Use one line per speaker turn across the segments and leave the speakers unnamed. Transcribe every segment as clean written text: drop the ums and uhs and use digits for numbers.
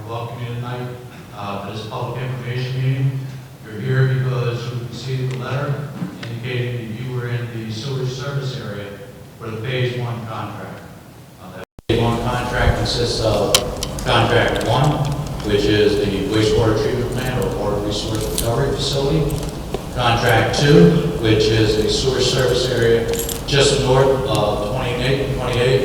to welcome you tonight to this public information meeting. You're here because you received a letter indicating that you were in the sewage service area for the Phase 1 contract. That Phase 1 contract consists of Contract 1, which is the wastewater treatment plant or water resource recovery facility. Contract 2, which is a sewer service area just north of 28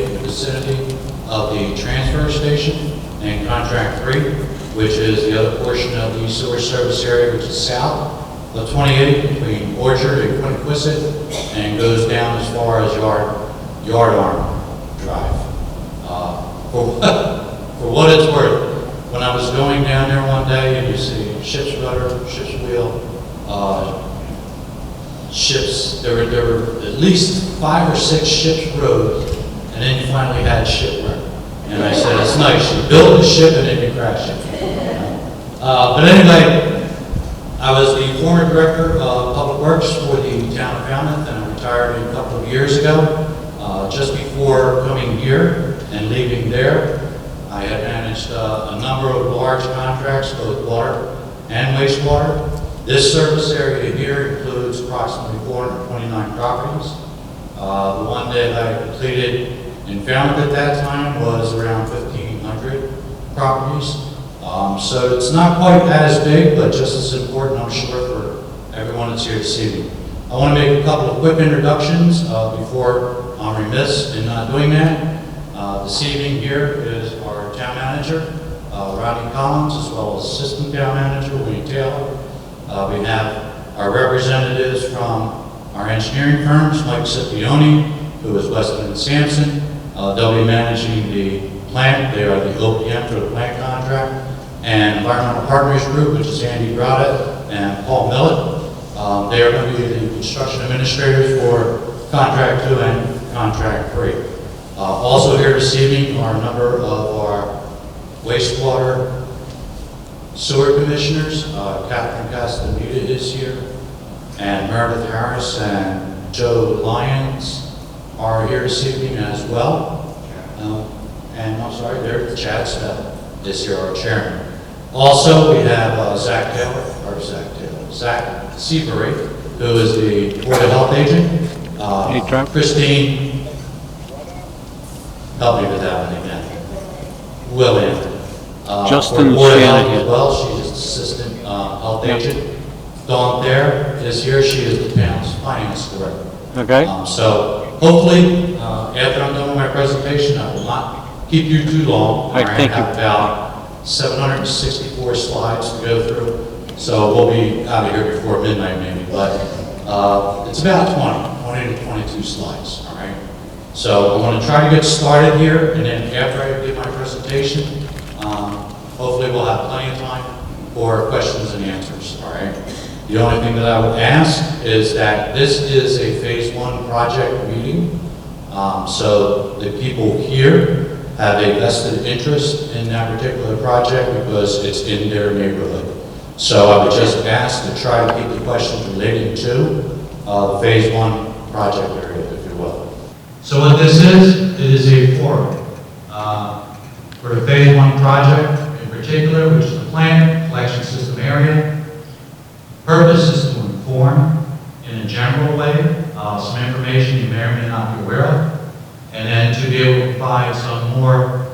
in the vicinity of the transfer station. And Contract 3, which is the other portion of the sewer service area, which is south of 28 between Orchard and Quinquisset and goes down as far as Yard Arm Drive. For what it's worth, when I was going down there one day and you see ship's rudder, ship's wheel, ships, there were at least 5 or 6 ships roads, and then you finally had shipwreck. And I said, it's nice, you build a ship and then you crash it. But anyway, I was the former director of Public Works for the town of Falmouth, and I retired a couple of years ago. Just before coming here and leaving there, I had managed a number of large contracts, both water and wastewater. This service area here includes approximately 429 properties. The one that I completed in Falmouth at that time was around 1,500 properties. So it's not quite as big, but just as important, I'm sure, for everyone that's here this evening. I want to make a couple of quick introductions before I'm remiss in not doing that. This evening here is our town manager, Rodney Collins, as well as assistant town manager, Wayne Taylor. We have our representatives from our engineering firms, Mike Scipione, who is Weston and Sampson. They'll be managing the plant. They are the OPM for the plant contract. And Environmental Partners Group, which is Andy Brodet and Paul Millett. They are going to be the construction administrators for Contract 2 and Contract 3. Also here this evening are a number of our wastewater sewer commissioners. Catherine Castaneda is here, and Meredith Harris and Joe Lyons are here this evening as well. And I'm sorry, Chad Snell is here, our chairman. Also, we have Zach Seabury, who is the Board of Health agent. Christine, help me with that one again. William.
Justin
Board of Health
Shanahan.
as well, she's assistant health agent. Dawn Thayer is here, she is the town's finance director.
Okay.
So hopefully, after I'm done with my presentation, I will not keep you too long.
All right, thank you.
I have about 764 slides to go through, so we'll be out of here before midnight maybe, but it's about 20 to 22 slides, all right? So I'm going to try to get started here, and then after I give my presentation, hopefully we'll have plenty of time for questions and answers, all right? The only thing that I would ask is that this is a Phase 1 project meeting, so the people here have a vested interest in that particular project because it's in their neighborhood. So I would just ask to try to keep the questions relating to the Phase 1 project area, if you will. So what this is, it is a forum for the Phase 1 project in particular, which is the plant collection system area. Purpose is to inform in a general way some information you may or may not be aware of, and then to be able to provide some more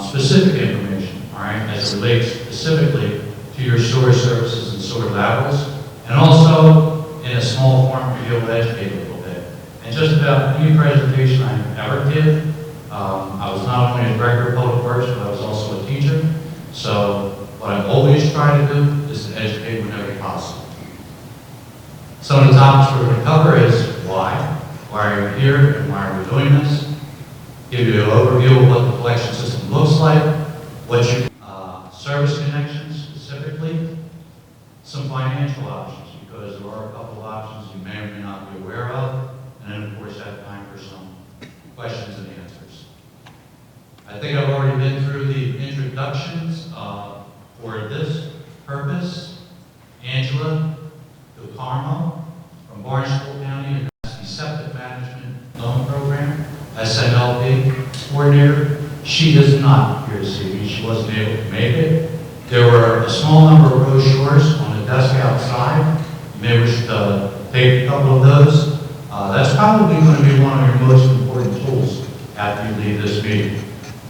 specific information, all right, as it relates specifically to your sewer services and sewer laterals, and also in a small form to be able to educate a little bit. And just about any presentation I ever did, I was not only a director of public works, but I was also a teacher. So what I always try to do is to educate whenever possible. Some of the topics we're going to cover is why are you here, and why are we doing this? Give you an overview of what the collection system looks like, what your service connections specifically, some financial options, because there are a couple of options you may or may not be aware of, and then of course have time for some questions and answers. I think I've already been through the introductions for this purpose. Angela DeCarmo from Barnstable County Septic Management Loan Program, SMLP coordinator. She is not here this evening. unfortunately she wasn't able to make it. There were a small number of brochures on the desk outside. You may wish to take a couple of those. That's probably going to be one of your most important tools after you leave this meeting.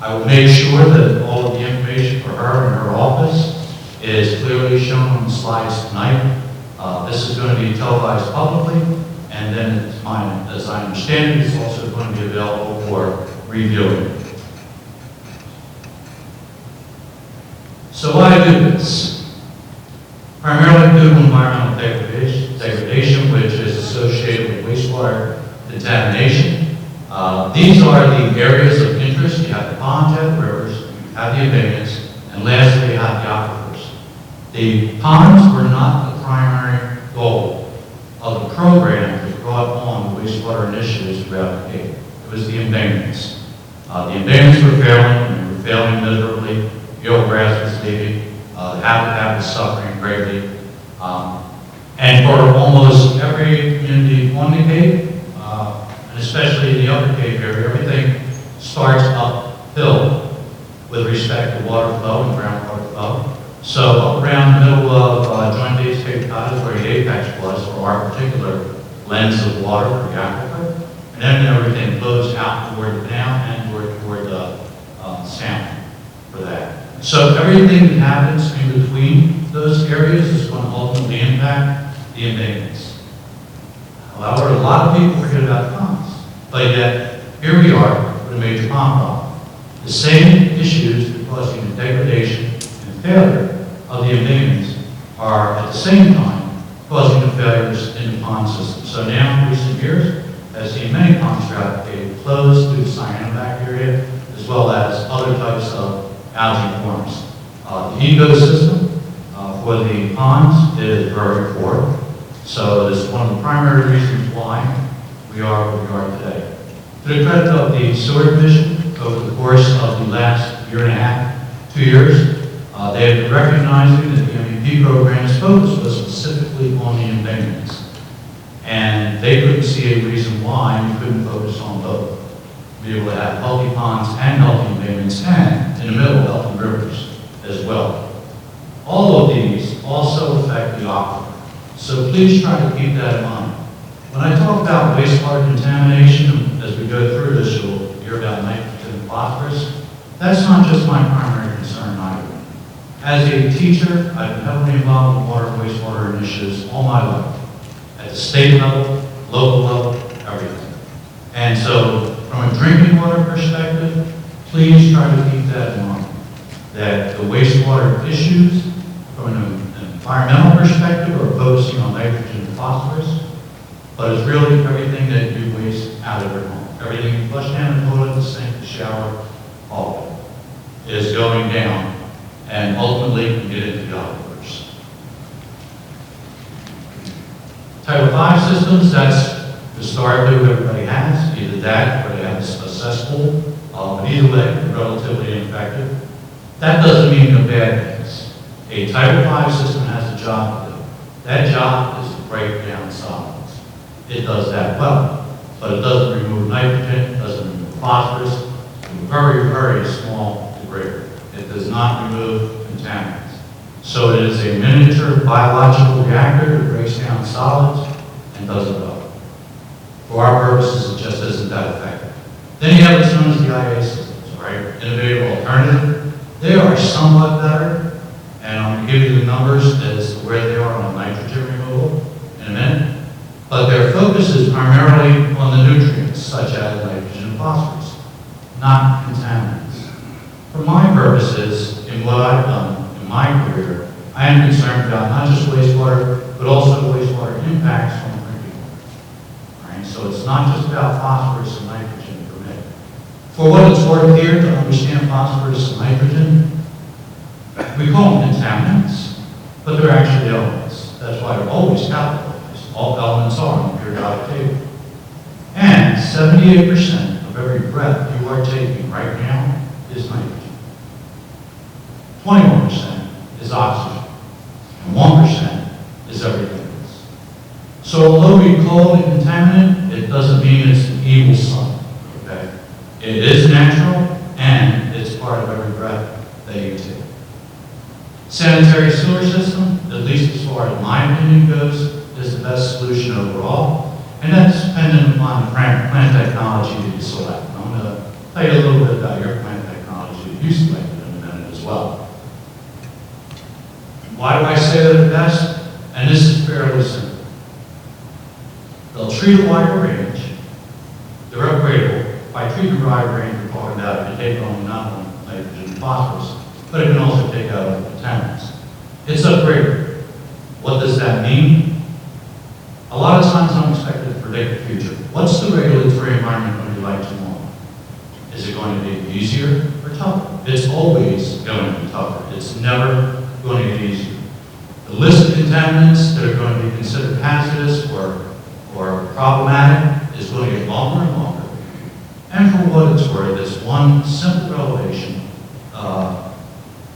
I will make sure that all of the information for her and her office is clearly shown on the slides tonight. This is going to be televised publicly, and then as I understand it, it's also going to be available for reviewing. So why do this? Primarily due to environmental degradation, which is associated with wastewater contamination. These are the areas of interest. You have the ponds, you have the rivers, you have the embankments, and lastly you have the aquifers. The ponds were not the primary goal of the program that brought on the wastewater initiatives throughout the Cape. It was the embankments. The embankments were failing, and they were failing miserably. The old grass was leaving. The habitat was suffering greatly. And for almost every community on the Cape, and especially in the Upper Cape area, everything starts uphill with respect to water flow and groundwater flow. So up around the middle of Joint Base Cape Cod is where the apex was for our particular lens of water for the aquifer. And then everything flows out toward the canal and toward the sound for that. So everything that happens in between those areas is going to ultimately impact the embankments. However, a lot of people forget about the ponds. But yet, here we are with a major pond problem. The same issues that are causing the degradation and failure of the embankments are at the same time causing the failures in the pond system. So now, in recent years, as seen many ponds throughout the Cape closed due to cyanobacteria, as well as other types of algae forms. The ecosystem for the ponds is very poor. So this is one of the primary reasons why we are where we are today. To the credit of the Sewer Division, over the course of the last year and a half, 2 years, they have been recognizing that the MEP program's focus was specifically on the embankments. And they couldn't see a reason why we couldn't focus on both. Be able to have healthy ponds and healthy embankments, and in the middle, healthy rivers as well. All of these also affect the aquifer. So please try to keep that in mind. When I talk about wastewater contamination, as we go through this, you'll hear about nitrogen and phosphorus. That's not just my primary concern either. As a teacher, I've been heavily involved in water and wastewater initiatives all my life. At the state level, local level, everything. And so, from a drinking water perspective, please try to keep that in mind. That the wastewater issues, from an environmental perspective, are focusing on nitrogen and phosphorus, but it's really everything that you waste out of your home. Everything you flush down the toilet, the sink, the shower, all of it is going down, and ultimately can get into the aquifers. Title V systems, that's historically what everybody has, either that or they have a cesspool, but either way, relatively ineffective. That doesn't mean no bad things. A Title V system has a job to do. That job is to break down solids. It does that well, but it doesn't remove nitrogen, it doesn't remove phosphorus, to a very, very small degree. It does not remove contaminants. So it is a miniature biological reactor that breaks down solids and does it well. For our purposes, it just isn't that effective. Then you have what's known as the IA systems, right? Innovative alternative. They are somewhat better, and I'm going to give you the numbers as to where they are on nitrogen removal in a minute. But their focus is primarily on the nutrients, such as nitrogen and phosphorus, not contaminants. For my purposes, in what I've done in my career, I am concerned about not just wastewater, but also wastewater impacts on drinking water. Right? So it's not just about phosphorus and nitrogen for me. For what it's worth here to understand phosphorus and nitrogen, we call them contaminants, but they're actually elements. That's why they're always capitalized. All elements are on the periodic table. And 78% of every breath you are taking right now is nitrogen. 21% is oxygen. And 1% is everything else. So although we call it a contaminant, it doesn't mean it's an evil son. Okay? It is natural, and it's part of every breath that Sanitary sewer system, at least as far as my opinion goes, is the best solution overall, and that's dependent upon the plant technology that you select. I'm going to tell you a little bit about your plant technology that you selected in a minute as well. Why do I say they're the best? And this is fairly simple. They'll treat a wide range. They're upgradable. By treating a wide range, we're talking about if you take on not only nitrogen and phosphorus, but it can also take out other contaminants. It's upgradable. What does that mean? A lot of times I'm expected to predict the future. What's the regulatory environment going to be like tomorrow? Is it going to be easier or tougher? It's always going to be tougher. It's never going to get easier. The list of contaminants that are going to be considered hazardous or problematic is going to get longer and longer. And for what it's worth, this one simple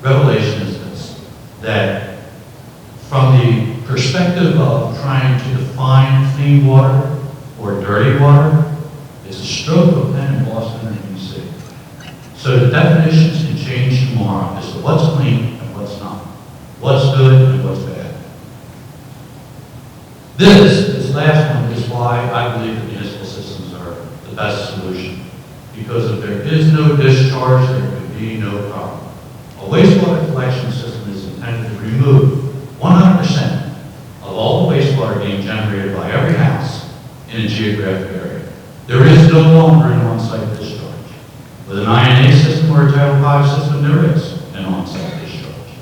revelation is this, that from the perspective of trying to define clean water or dirty water, it's a stroke of a pen in Boston or DC. So the definitions can change tomorrow as to what's clean and what's not, what's good and what's bad. This last one is why I believe that municipal systems are the best solution. Because if there is no discharge, there could be no problem. A wastewater collection system is intended to remove 100% of all the wastewater being generated by every house in a geographic area. There is no longer an on-site discharge. With an INA system or a Title V system, there is an on-site discharge.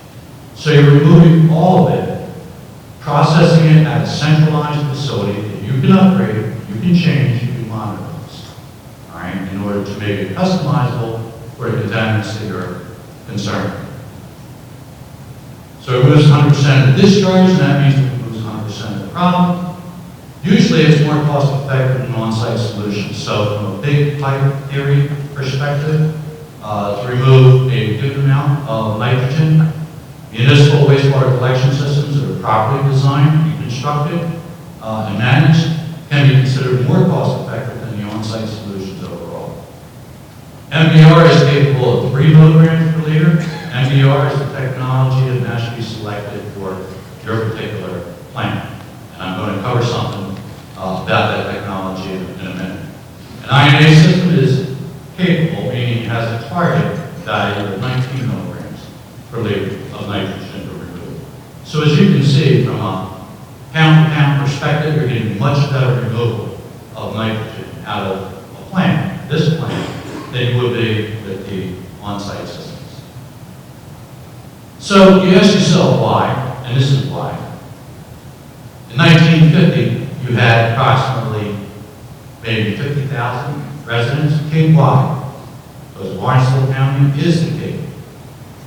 So you're removing all of it, processing it at a centralized facility that you can upgrade, you can change, you can monitor this, all right, in order to make it customizable for the contaminants that you're concerned. So it removes 100% of the discharge, and that means it removes 100% of the problem. Usually it's more cost effective than an on-site solution. So from a big pipe theory perspective, to remove a good amount of nitrogen, municipal wastewater collection systems that are properly designed and constructed and managed can be considered more cost effective than the on-site solutions overall. MBR is capable of 3 milligrams per liter. MBR is the technology that has to be selected for your particular plant. And I'm going to cover something about that technology in a minute. An INA system is capable, meaning it has a target value of 19 milligrams per liter of nitrogen to remove. So as you can see, from a pound-to-pound perspective, you're getting much better removal of nitrogen out of a plant, this plant, than you would be with the on-site systems. So you ask yourself why, and this is why. In 1950, you had approximately maybe 50,000 residents of Cape. Why? Because Barnstable County is the Cape.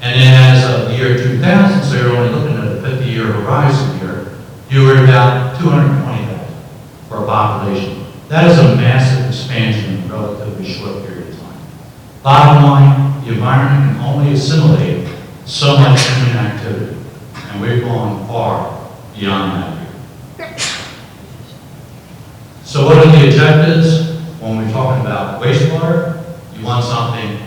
And then as of the year 2000, so you're only looking at a 50-year horizon here, you were about 220,000 for a population. That is a massive expansion in a relatively short period of time. Bottom line, the environment can only assimilate so much human activity, and we've gone far beyond that here. So what are the objectives when we're talking about wastewater? You want something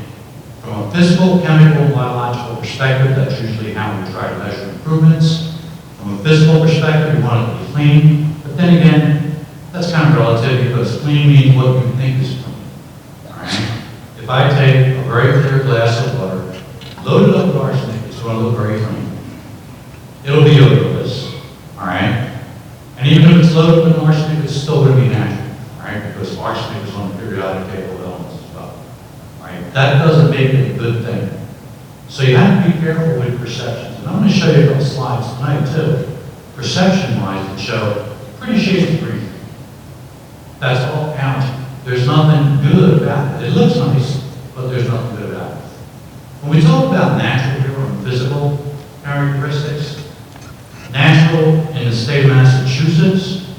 from a physical, chemical, biological perspective. That's usually how we try to measure improvements. From a physical perspective, you want it to be clean, but then again, that's kind of relative because clean means what you think is clean. All right? If I take a very clear glass of water, load it up with arsenic, it's going to look very clean. It'll be odorless, all right? And even if it's loaded with arsenic, it's still going to be natural, all right? Because arsenic is on the periodic table of elements as well, all right? That doesn't make it a good thing. So you have to be careful with perceptions. And I'm going to show you a couple slides tonight too, perception-wise, that show pretty shades of green. That's all counts. There's nothing good about it. It looks nice, but there's nothing good about it. When we talk about natural here or physical characteristics, natural in the state of Massachusetts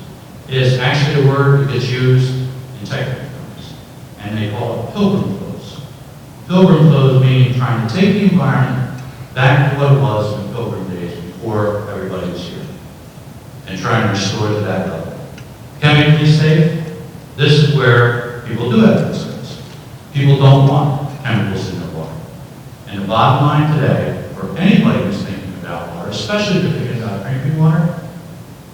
is actually a word that gets used in technical terms, and they call it pilgrim flows. Pilgrim flows meaning trying to take the environment back to what it was in pilgrim days before everybody was here, and trying to restore to that level. Chemically safe, this is where people do have concerns. People don't want chemicals in their water. And the bottom line today, for anybody who's thinking about especially if you're thinking about drinking water.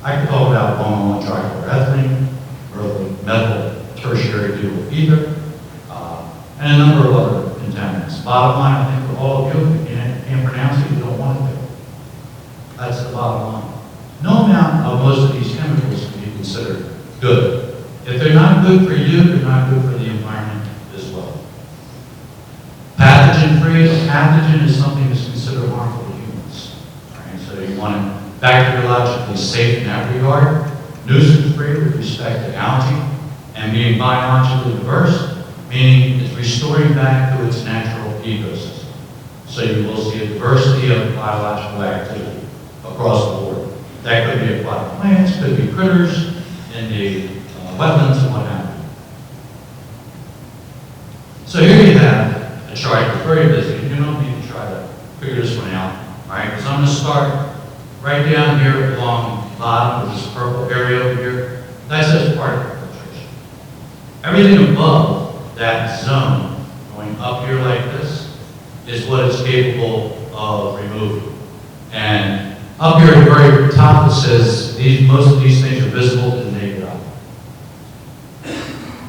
I could talk about one-on-one trichloroethylene, or methyl tertiary butyl ether, and a number of other contaminants. Bottom line, I think for all of you, if you can't pronounce it, you don't want to do. That's the bottom line. No amount of most of these chemicals can be considered good. If they're not good for you, they're not good for the environment as well. Pathogen-free, a pathogen is something that's considered harmful to humans. Right? So you want it bacteriologically safe in that regard, nuisance-free with respect to algae, and being biologically diverse, meaning it's restoring back to its natural ecosystem. So you will see a diversity of biological activity across the board. That could be aquatic plants, could be critters in the wetlands and what have you. So here you have a chart that's very busy. You don't need to try to figure this one out, all right? Because I'm going to start right down here along the bottom of this purple area over here. That says particle filtration. Everything above that zone, going up here like this, is what it's capable of removing. And up here at the very top it says most of these things are visible to the naked eye.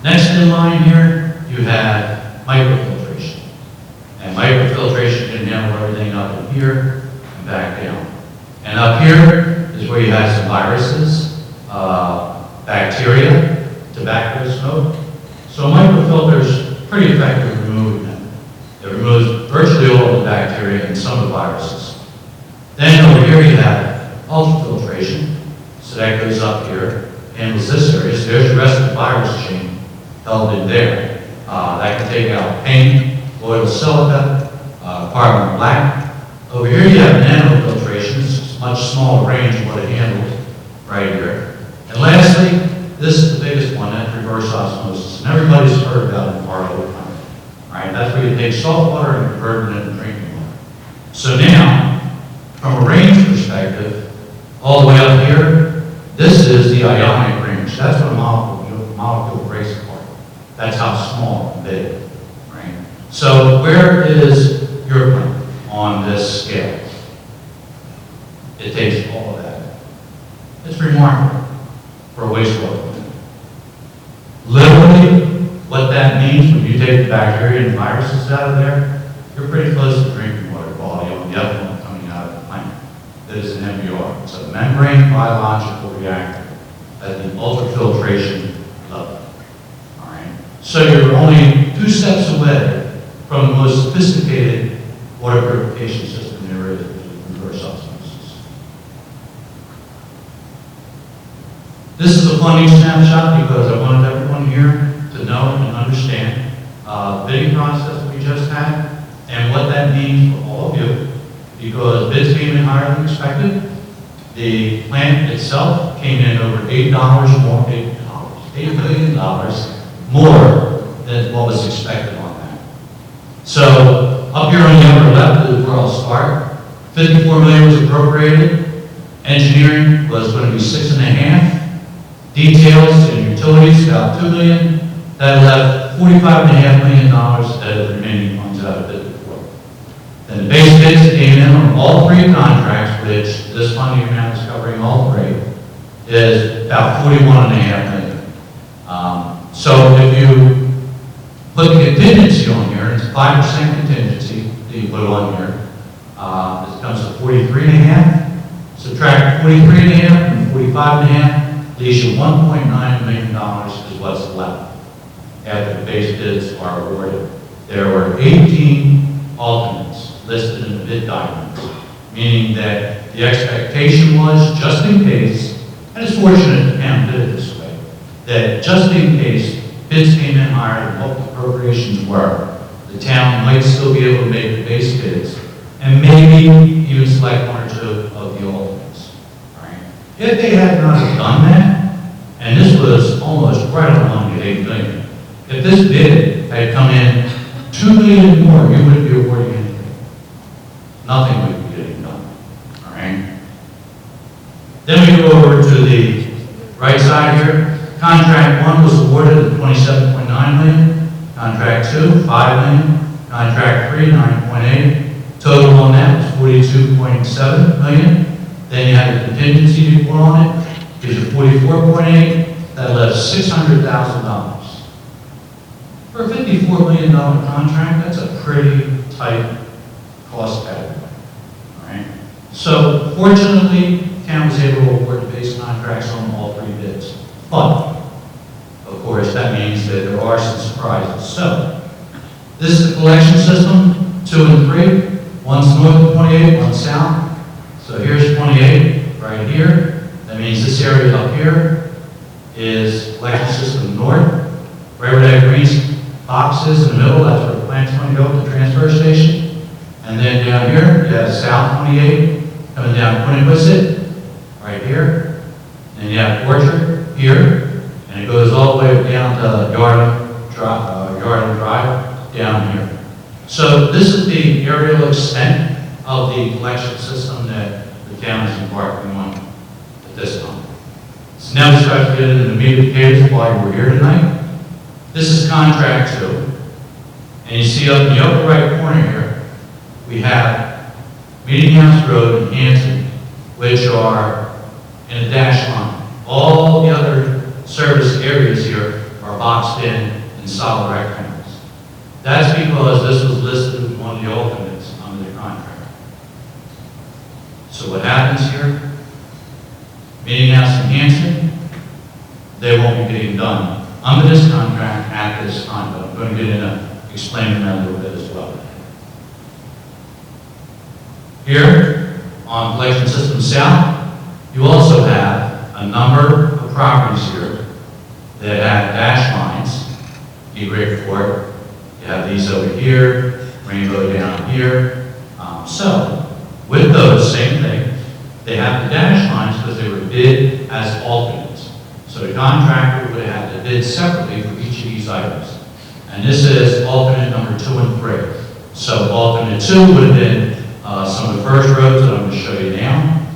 Next in line here, you have microfiltration. And microfiltration can handle everything up in here and back down. And up here is where you have some viruses, bacteria, tobacco smoke. So microfilters pretty effective at removing them. It removes virtually all of the bacteria and some of the viruses. Then over here you have ultrafiltration. So that goes up here, handles this area. So there's the rest of the virus chain held in there. That can take out paint, oil silica, carbon black. Over here you have nanofiltration. It's a much smaller range of what it handles right here. And lastly, this is the biggest one, that's reverse osmosis. And everybody's heard about it in part of the country. Right? That's where you take salt water and convert it into drinking water. So now, from a range perspective, all the way up here, this is the ionic range. That's what a molecule breaks apart. That's how small and big. Right? So where is your plant on this scale? It takes all of that. It's remarkable for a wastewater plant. Literally, what that means when you take the bacteria and viruses out of there, you're pretty close to drinking water quality on the effluent coming out of the plant. That is an MBR. It's a membrane biological reactor at the ultrafiltration level. All right. So you're only 2 steps away from the most sophisticated water purification system there is, reverse osmosis. This is a funny snapshot because I wanted everyone here to know and understand the bidding process we just had and what that means for all of you, because bids came in higher than expected. The plant itself came in over $8 more, $8 million more than what was expected on that. So up here on the upper left is where I'll start. $54 million was appropriated. Engineering was going to be $6.5. Details and utilities about $2 million. That left $45.5 million out of the remaining funds out of bid before. Then the base bids that came in on all 3 contracts, which this funding amount is covering all 3, is about $41.5 million. So if you put the contingency on here, it's 5% contingency that you put on here. This comes to 43.5. Subtract 43.5 from 45.5, leaves you $1.9 million is what's left after the base bids are awarded. There were 18 alternates listed in the bid documents, meaning that the expectation was, just in case, and it's fortunate the town did it this way, that just in case bids came in higher than what the appropriations were, the town might still be able to make the base bids and maybe even select 1 or 2 of the alternates. Right? If they had not done that, and this was almost right on the $8 million, if this bid had come in $2 million more, you wouldn't be awarding anything. Nothing would be getting done. All right. Then we go over to the right side here. Contract 1 was awarded at $27.9 million. Contract 2, $5 million. Contract 3, $9.8. Total on that was $42.7 million. Then you had the contingency you put on it, gives you 44.8, that left $600,000. For a $54 million contract, that's a pretty tight cost category, all right? So fortunately, town was able to award the base contracts on all 3 bids. But, of course, that means that there are some surprises. So, this is the collection system, 2 and 3. One's north of 28, one's south. So here's 28, right here. That means this area up here is collection system north. Right where that green box is in the middle, that's where the plant's going to go, the transfer station. And then down here, you have South 28, coming down Quinniquisette, right here. And you have Orchard here, and it goes all the way down to Yardley Drive, down here. So this is the aerial extent of the collection system that the town is embarking on at this time. So now we start to get into the meat and potatoes of why we're here tonight. This is contract 2. And you see up in the upper right corner here, we have Meeting House Road and Hanson, which are in a dash line. All the other service areas here are boxed in solid rectangles. That's because this was listed as one of the alternates under the contract. So what happens here? Meeting House and Hanson, they won't be getting done under this contract at this time, but I'm going to get into explaining that a little bit as well. Here, on Collection System South, you also have a number of properties here that have dash lines. Be great for it. You have these over here, Rainbow down here. So, with those, same thing, they have the dash lines because they were bid as alternates. So the contractor would have to bid separately for each of these items. And this is alternate number 2 and 3. So alternate 2 would have been some of the first roads that I'm going to show you now.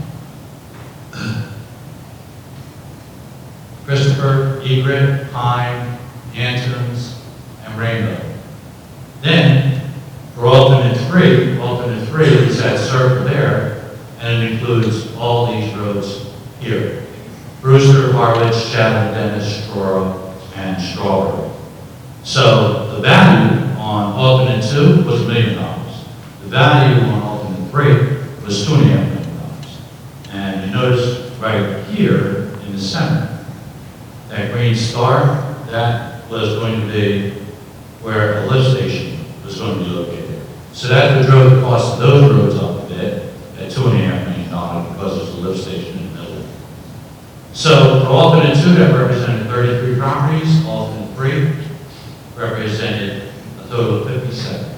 Christopher, Egret, Pine, Anthony's, and Rainbow. Then, for alternate 3 is that circle there, and it includes all these roads here. Brewster, Harwich, Chatham, Dennis, Truro, and Strawberry. So, the value on alternate 2 was $1 million. The value on alternate 3 was $2.5 million. And you notice right here in the center, that green star, that was going to be where a lift station was going to be located. So that would drove the cost of those roads up a bit at $2.5 million because there's a lift station in the middle. So for alternate 2, that represented 33 properties. Alternate 3 represented a total of 57.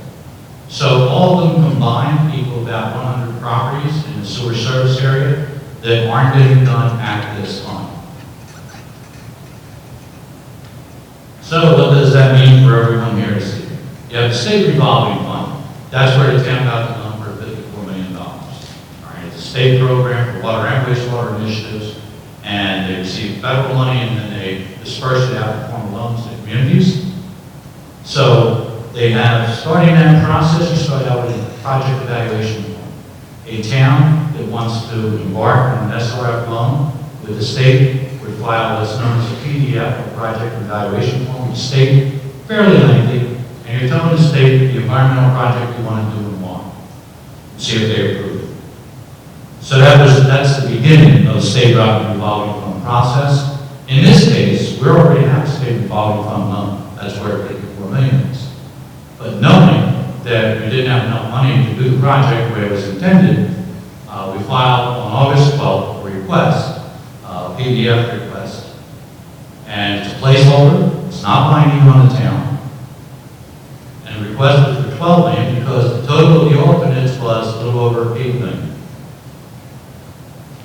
So all of them combined equal about 100 properties in the sewer service area that aren't getting done at this time. So what does that mean for everyone here to see? You have the state revolving fund. That's where the town got the number of $54 million. All right, it's a state program for water and wastewater initiatives, and they receive federal money and then they disperse it out in the form of loans to communities. So they have, starting that process, you start out with a project evaluation form. A town that wants to embark on an SRF loan with the state would file what's known as a PDF, or project evaluation form, with the state, fairly lengthy, and you're telling the state the environmental project you want to do and why. See if they approve it. So that's the beginning of the state revolving fund process. In this case, we already have a state revolving fund loan. That's where $54 million is. But knowing that we didn't have enough money to do the project the way it was intended, we filed on August 12th a request, PDF request, and it's a placeholder. It's not binding on the town. And the request was for $12 million because the total of the alternates was a little over $8 million.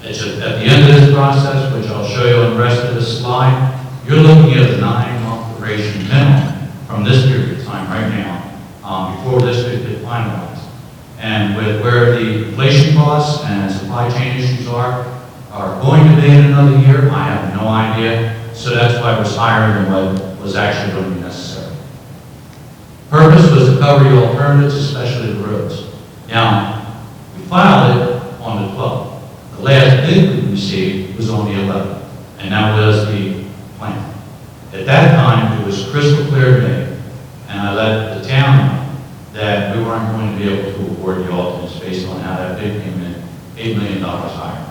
It's just, at the end of this process, which I'll show you on the rest of this slide, you're looking at a 9-month duration minimum from this period of time right now, before this could get finalized. And with where the inflation costs and supply chain issues are going to be in another year, I have no idea. So that's why it was higher than what was actually going to be necessary. Purpose was to cover the alternatives, especially the roads. Now, we filed it on the 12th. The last received was on the 11th, and that was the plan. At that time, it was crystal clear to me, and I let the town know that we weren't going to be able to award the alternates based on how that bid came in, $8 million higher.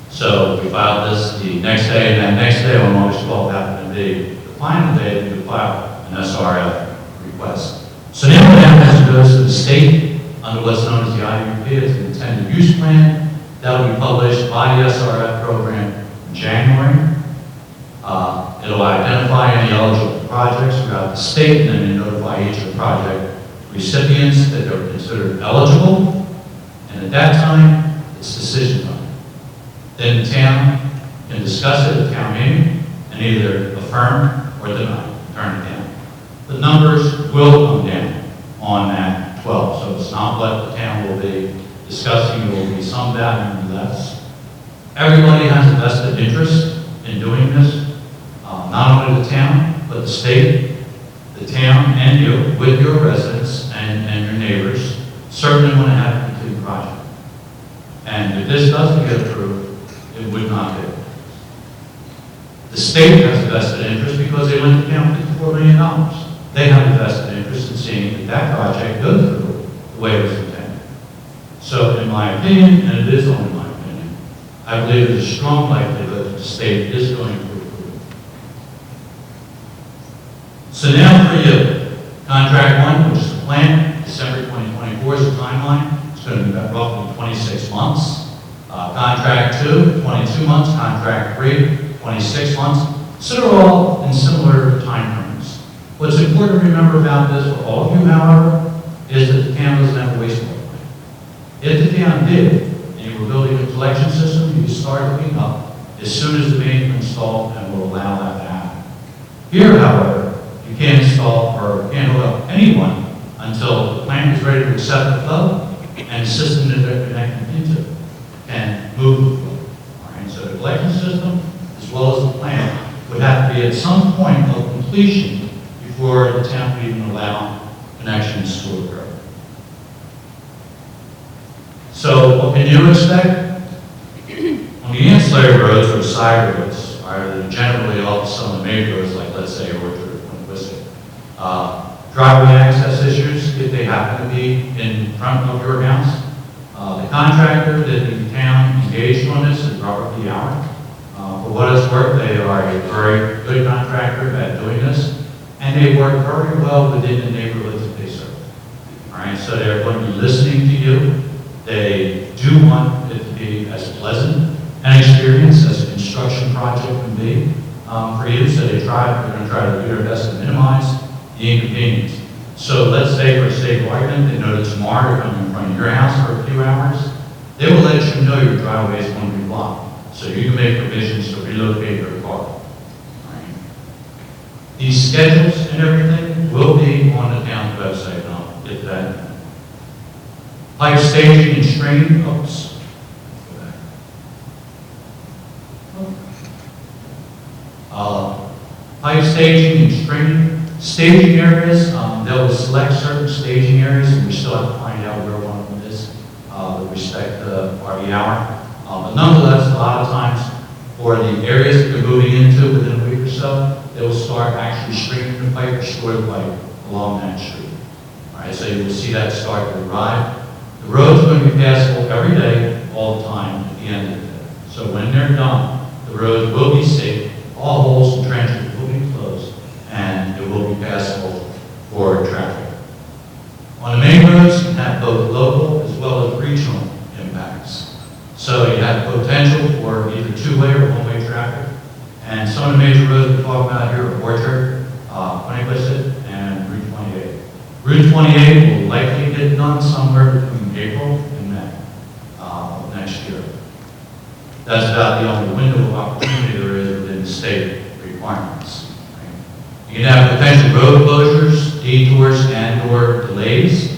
So we filed this the next day, and that next day on August 12th happened to be the final day to file an SRF request. So now what happens is it goes to the state under what's known as the IUP, it's an intended use plan. That will be published by the SRF program in January. It'll identify any eligible projects throughout the state, and then they notify each of the project recipients that they're considered eligible. And at that time, it's decision time. Then the town can discuss it at the town meeting and either affirm or deny, turn it down. The numbers will come down on that 12, so it's not what the town will be discussing. It will be some value less. Everybody has a vested interest in doing this, not only the town, but the state, the town, and you, with your residents and your neighbors, certainly want to have a complete project. And if this doesn't get approved, it would not be. The state has a vested interest because they went down $54 million. They have a vested interest in seeing that that project goes through the way it was intended. So in my opinion, and it is only my opinion, I believe there's a strong likelihood that the state is going to approve it. So now for you, contract 1, which is the plan, December 2024 is the timeline. It's going to be about roughly 26 months. Contract 2, 22 months. Contract 3, 26 months. So they're all in similar time frames. What's important to remember about this for all of you, however, is that the town doesn't have a wastewater plant. If the town did, and you were building a collection system, you start hooking up as soon as the main is installed and will allow that to happen. Here, however, you can't install or can't hook up anyone until the plant is ready to accept the flow and the system that they're connected into can move the flow. All right, so the collection system, as well as the plant, would have to be at some point of completion before the town would even allow connections to occur. So what can you expect? On the ancillary roads or side roads, are generally off some of the major roads, like let's say Orchard or Quinquistic, driveway access issues, if they happen to be in front of your house. The contractor that the town engaged on this is Robert P. Allen. For what it's worth, they are a very good contractor at doing this, and they work very well within the neighborhoods that they serve. All right, so they're going to be listening to you. They do want it to be as pleasant an experience as a construction project can be for you, so they're going to try to do their best to minimize the inconvenience. So let's say, for sake of argument, they know that tomorrow they're coming in front of your house for a few hours. They will let you know your driveway is going to be blocked, so you can make provisions to relocate your car. Right. These schedules and everything will be on the town's website, and I'll get to that. Pipe staging and screening. Oops. Pipe staging and screening. Staging areas, they'll select certain staging areas, and we still have to find out where one of them is with respect to RV hour. But nonetheless, a lot of times for the areas that they're moving into within a week or so, they will start actually screening the pipe or store the pipe along that street. All right, so you will see that start to arrive. The roads are going to be passable every day, all the time, at the end of the day. So when they're done, the roads will be safe, all holes and trenches will be closed, and it will be passable for traffic. On the main roads, you have both local as well as regional impacts. So you have potential for either two-way or one-way traffic. And some of the major roads we're talking about here are Orchard, Quinquistic, and Route 28. Route 28 will likely get done somewhere between April and May of next year. That's about the only window of opportunity there is within the state requirements. Right? You can have potential road closures, detours, and/or delays.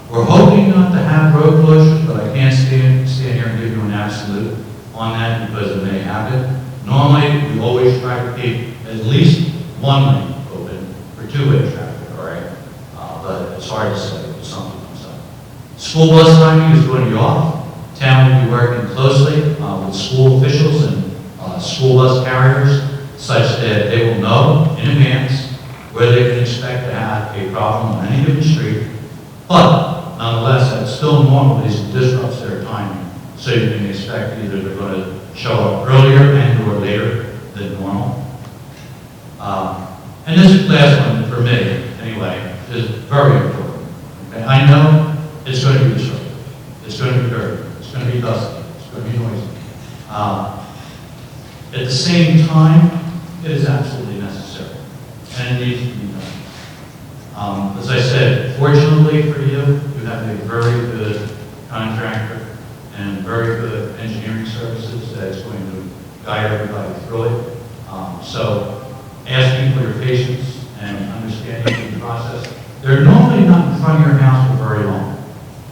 We're hoping not to have road closures, but I can't stand here and give you an absolute on that because it may happen. Normally, we always try to keep at least one lane open for two-way traffic, all right? But it's hard to say if something comes up. School bus timing is going to be off.
Town will be working closely with school officials and school bus carriers such that they will know in advance where they can expect to have a problem on any given street. But nonetheless, that still normally disrupts their timing. So you can expect either they're going to show up earlier and or later than normal. And this last one, for me anyway, is very important. Okay? I know it's going to be disruptive. It's going to be dirty. It's going to be dusty. It's going to be noisy. At the same time, it is absolutely necessary. And it needs to be done. As I said, fortunately for you, you have a very good contractor and very good engineering services that's going to guide everybody through it. So asking for your patience and understanding the process. They're normally not in front of your house for very long.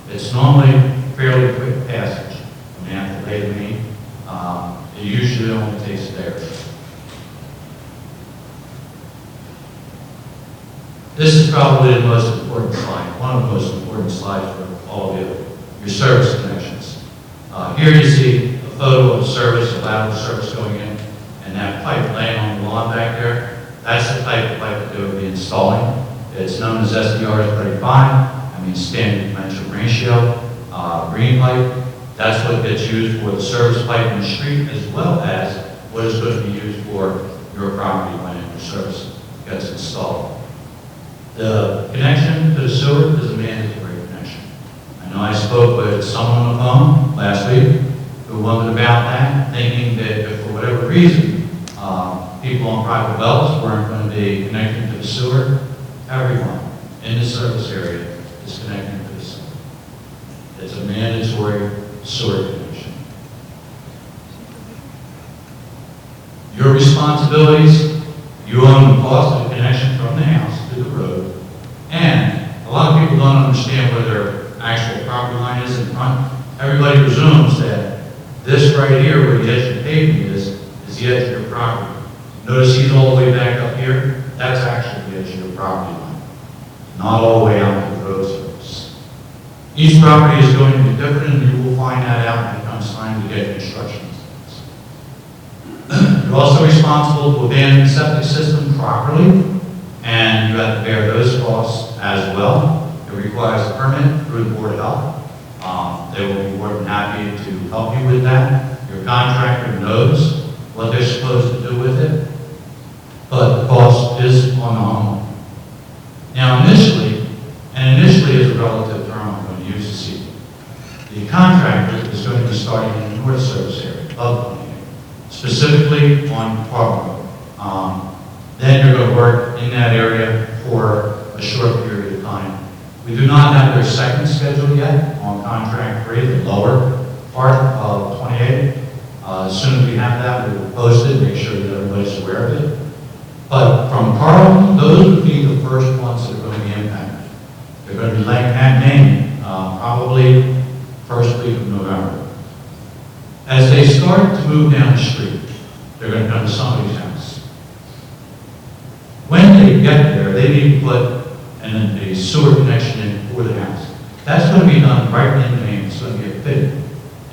It's normally fairly quick passage. When they have to lay the main, it usually only takes a day or so. This is probably the most important slide, one of the most important slides for all of you, your service connections. Here you see a photo of the service, a lateral service going in, and that pipe laying on the lawn back there. That's the type of pipe that they would be installing. It's known as SDR-35, I mean standard dimensional ratio, green pipe. That's what gets used for the service pipe in the street, as well as what is going to be used for your property when your service gets installed. The connection to the sewer is a mandatory connection. I know I spoke with someone on the phone last week who wondered about that, thinking that if for whatever reason people on private wells weren't going to be connecting to the sewer, everyone in the service area is connecting to the sewer. It's a mandatory sewer connection. Your responsibilities, you own the cost of the connection from the house to the road, and a lot of people don't understand where their actual property line is in front. Everybody presumes that this right here, where the edge of the pavement is the edge of your property. Notice he's all the way back up here. That's actually the edge of your property line, not all the way out to the road surface. Each property is going to be different, and you will find that out when it comes time to get construction. You're also responsible for managing the septic system properly, and you have to bear those costs as well. It requires a permit through the Board of Health. They will be more than happy to help you with that. Your contractor knows what they're supposed to do with it, but the cost is on the homeowner. Now initially is a relative term I'm going to use to see. The contractor is going to be starting in the north service area of the community, specifically on Park Road. Then you're going to work in that area for a short period of time. We do not have their second schedule yet on contract 3, the lower part of 28. As soon as we have that, we will post it, make sure that everybody's aware of it. But from Carlton, those would be the first ones that are going to be impacted. They're going to be laying that main probably first week of November. As they start to move down the street, they're going to come to somebody's house. When they get there, they need to put a sewer connection in for the house. That's going to be done right in the main. It's going to get fitted,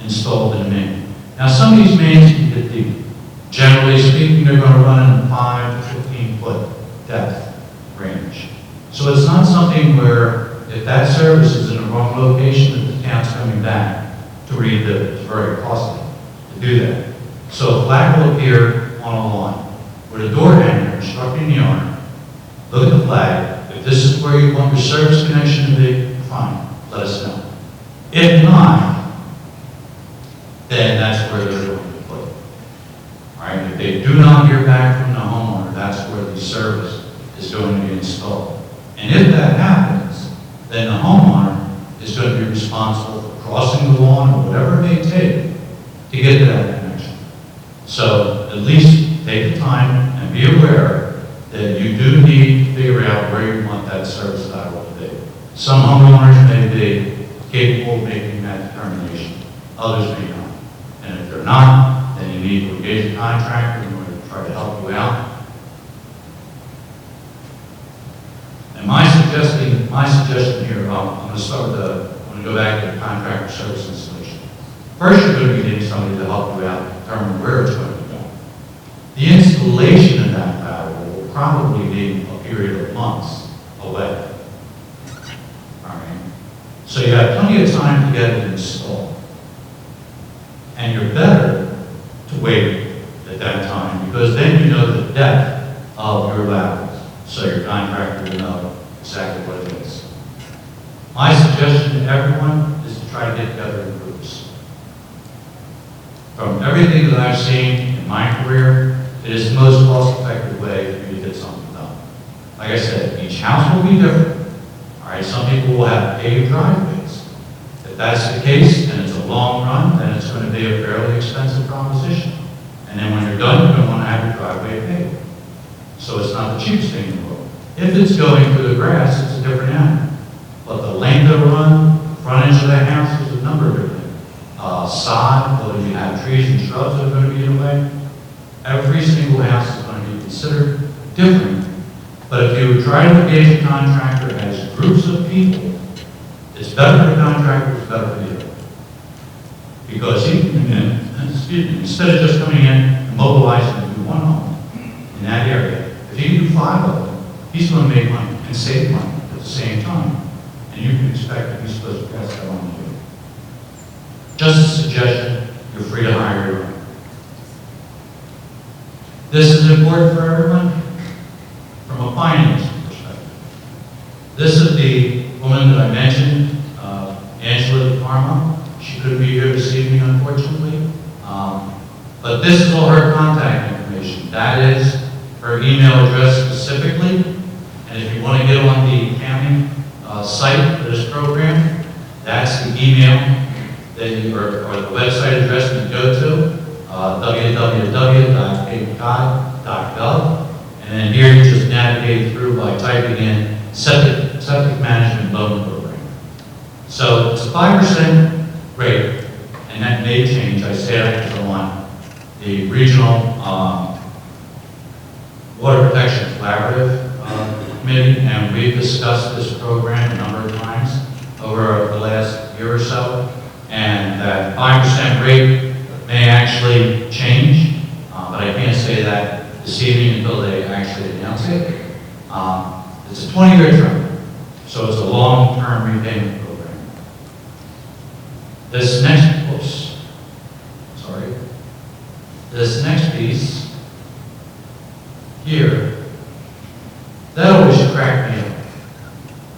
installed in the main. Now, some of these mains can get deep. Generally speaking, they're going to run in 5 to 15 foot depth range. So it's not something where if that service is in the wrong location, that the town's coming back to rebuild. It's very costly to do that. So a flag will appear on a lawn with a door hanger instructing the owner, look at the flag. If this is where you want your service connection to be, fine, let us know. If not, then that's where they're going to put it. All right? If they do not hear back from the homeowner, that's where the service is going to be installed. And if that happens, then the homeowner is going to be responsible for crossing the lawn or whatever it may take to get to that connection. So at least take the time and be aware that you do need to figure out where you want that service lateral to be. Some homeowners may be capable of making that determination. Others may not. And if they're not, then you need to engage a contractor in order to try to help you out. And my suggestion here, I'm going to start with I'm going to go back to the contractor service installation. First, you're going to be needing somebody to help you out and determine where it's going to be done. The installation of that lateral will probably be a period of months away. All right? So you have plenty of time to get it installed. And you're better to wait at that time, because then you know the depth of your laterals, so your contractor will know exactly what it is. My suggestion to everyone is to try to get together in groups. From everything that I've seen in my career, it is the most cost-effective way for you to get something done. Like I said, each house will be different. All right, some people will have paved driveways. If that's the case, and it's a long run, then it's going to be a fairly expensive proposition. And then when you're done, you're going to want to have your driveway paved. So it's not the cheapest thing in the world. If it's going through the grass, it's a different animal. But the length of the run, the frontage of the house, there's a number of different things. Sod, whether you have trees and shrubs that are going to be in the way. Every single house is going to be considered different. But if you try to engage a contractor as groups of people, it's better for the contractor, it's better for you. Because he can come in, instead of just coming in and mobilizing to do one home in that area, if he can do 5 of them, he's going to make money and save money at the same time. And you can expect that he's supposed to pass that on to you. Just a suggestion, you're free to hire your own. This is important for everyone from a financing perspective. This is the woman that I mentioned, Angela DeParma. She couldn't be here this evening, unfortunately. But this is all her contact information. That is her email address specifically. And if you want to get on the county site for this program, that's the email that you, or the website address that you go to, www.capecod.gov. And then here you just navigate through by typing in septic management loan program. So it's a 5% rate, and that may change. I say that because I want the regional water protection collaborative committee, and we've discussed this program a number of times over the last year or so, and that 5% rate may actually change, but I can't say that this evening until they actually announce it. It's a 20-year term, so it's a long-term repayment program. This next piece here, that always cracked me up.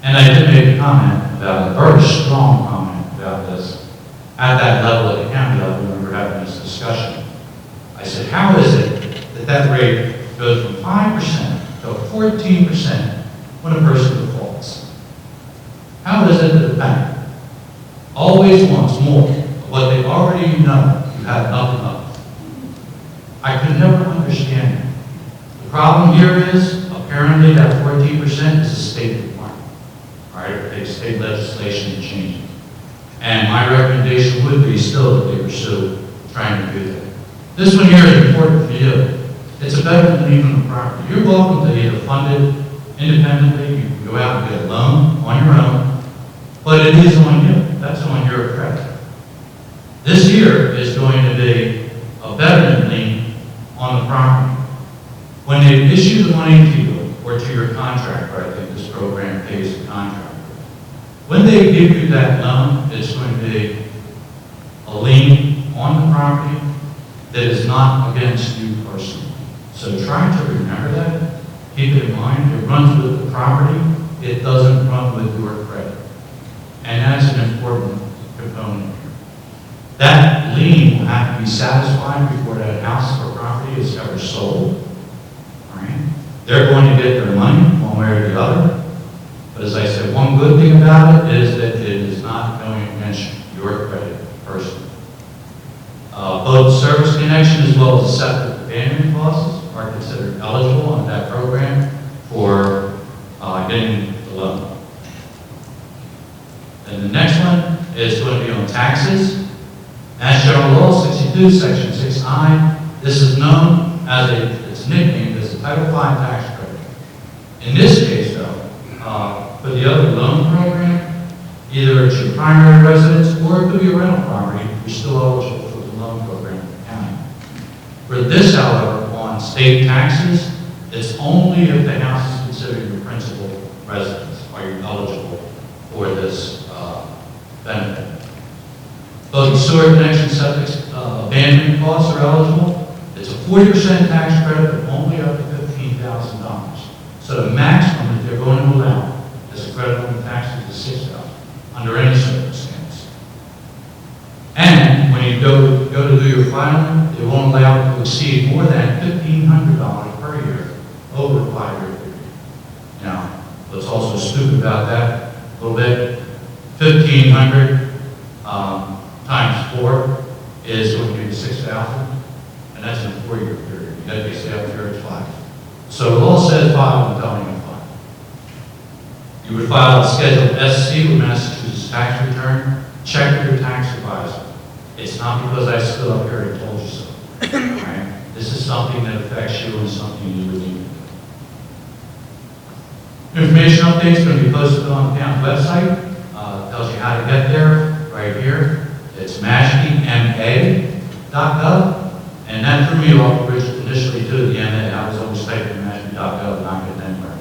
And I did make a comment about, a very strong comment about this, at that level, at the county level, when we were having this discussion. I said, how is it that that rate goes from 5% to 14% when a person defaults? How is it that the bank always wants more of what they already know you have nothing of? I could never understand it. The problem here is, apparently that 14% is a state requirement. All right, it takes state legislation to change it. And my recommendation would be still that they pursue trying to do that. This one here is important for you. It's a betterment than even the property. You're welcome to either fund it independently, you can go out and get a loan on your own, but it is on you. That's on your credit. This here is going to be a betterment lien on the property. When they issue the money to you or to your contractor, I think this program pays the contractor. When they give you that loan, it's going to be a lien on the property that is not against you personally. So try to remember that. Keep it in mind. It runs with the property. It doesn't run with your credit. And that's an important component here. That lien will have to be satisfied before that house or property is ever sold. All right? They're going to get their money one way or the other. But as I said, one good thing about it is that it is not going against your credit personally. Both service connection as well as septic abandonment costs are considered eligible under that program for getting the loan. And the next one is going to be on taxes. Mass General Law 62, Section 6I. This is known as it's nicknamed as the Title V tax credit. In this case, though, for the other loan program, either it's your primary residence or it could be a rental property, you're still eligible state taxes, it's only if the house is considered your principal residence are you eligible for this benefit. Both sewer connection, septic abandonment costs are eligible. It's a 40% tax credit, but only up to $15,000. So the maximum that they're going to allow as a credit on the taxes is $6,000 under any circumstance. And when you go to do your filing, they won't allow it to exceed more than $1,500 per year over a 5-year period. Now, what's also stupid about that a little bit, 1,500 times 4 is going to be 6,000, and that's in a 4-year period. You got to be stay up here at 5. So the law says file and telling you file. You would file a Schedule SC with Massachusetts tax return. Check with your tax advisor. It's not because I stood up here and told you so. Right? This is something that affects you and something you would need. Information update is going to be posted on the town's website. Tells you how to get there right here. It's mashpema.gov, and that threw me off initially to the MA. I was always typing mashpema.gov, not getting anywhere.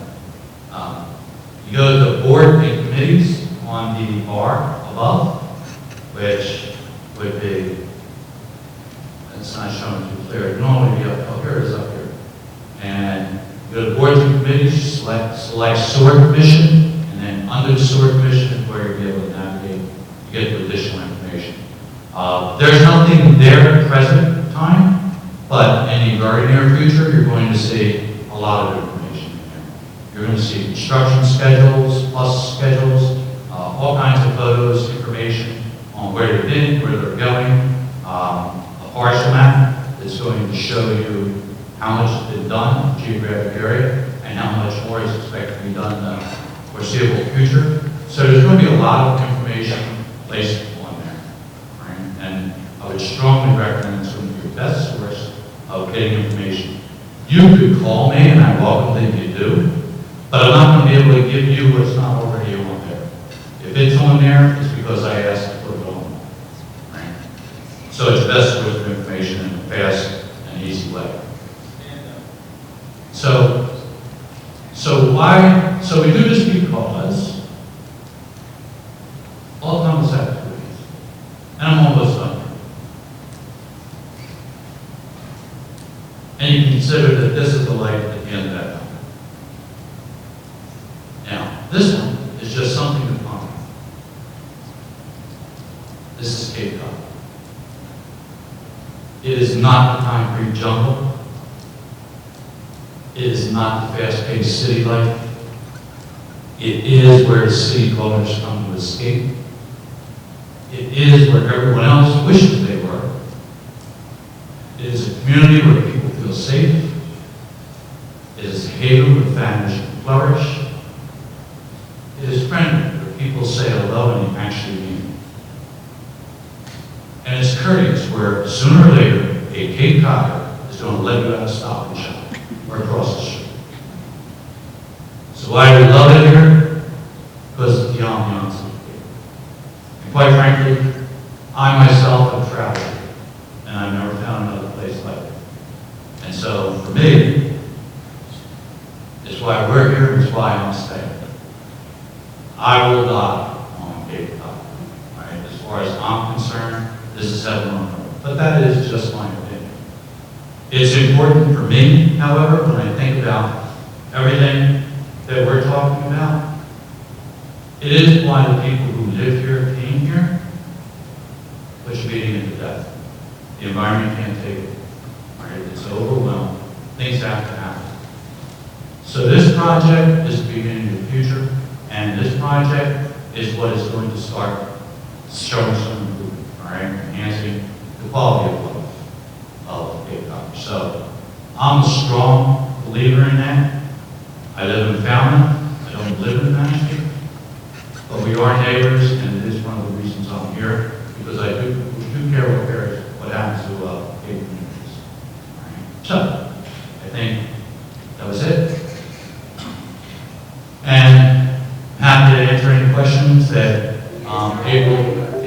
You go to the board and committees on the bar above, which would be, it's not showing too clear. It normally be up, oh, here it is up here. And you go to boards and committees, select sewer commission, and then under the sewer commission is where you'll be able to navigate to get the additional information. There's nothing there at present time, but in the very near future, you're going to see a lot of information in here. You're going to see construction schedules, plus schedules, all kinds of photos, information on where they've been, where they're going, a parcel map that's going to show you how much has been done in the geographic area and how much more is expected to be done in the foreseeable future. So there's going to be a lot of information placed on there. Right? And I would strongly recommend it's going to be your best source of getting information. You could call me, and I welcome that you do, but I'm not going to be able to give you what's not already on there. If it's on there, it's because I asked to put it on. Right? So it's the best source of information in a fast and easy way. So we do this because all numbers have to be, and I'm almost done. And you can consider that this is the light at the end of that number. Now, this one is just something to ponder. This is Cape Cod. It is not the concrete jungle. It is not the fast-paced city life. It is where the city dwellers come to escape. It is where everyone else wishes they were. It is a community where people feel safe. It is a haven where families can flourish. It is friendly where people say hello and you actually mean it. And it's courteous where sooner or later a Cape Codder is going to let you out of Stop and Shop or across the street. So why do we love it here? Because of the ambiance of it. And quite frankly, I myself have traveled here, and I've never found another place like it. And so for me, it's why we're here, and it's why I'm staying. I will die on Cape Cod. Right? As far as I'm concerned, this is heaven on earth. But that is just my opinion. It's important for me, however, when I think about everything that we're talking about, it is why the people who live here came here, but you're beating it to death. The environment can't take it. Right? It's overwhelmed. Things have to happen. So this project is the beginning of the future, and this project is what is going to start showing some improvement, all right? Enhancing the quality of life of Cape Cod. So I'm a strong believer in that. I live in Falmouth. I don't live in Mashpee, but we are neighbors, and it is one of the reasons I'm here, because I do care what happens to Cape communities. All right? So I think that was it. And happy to answer any questions that April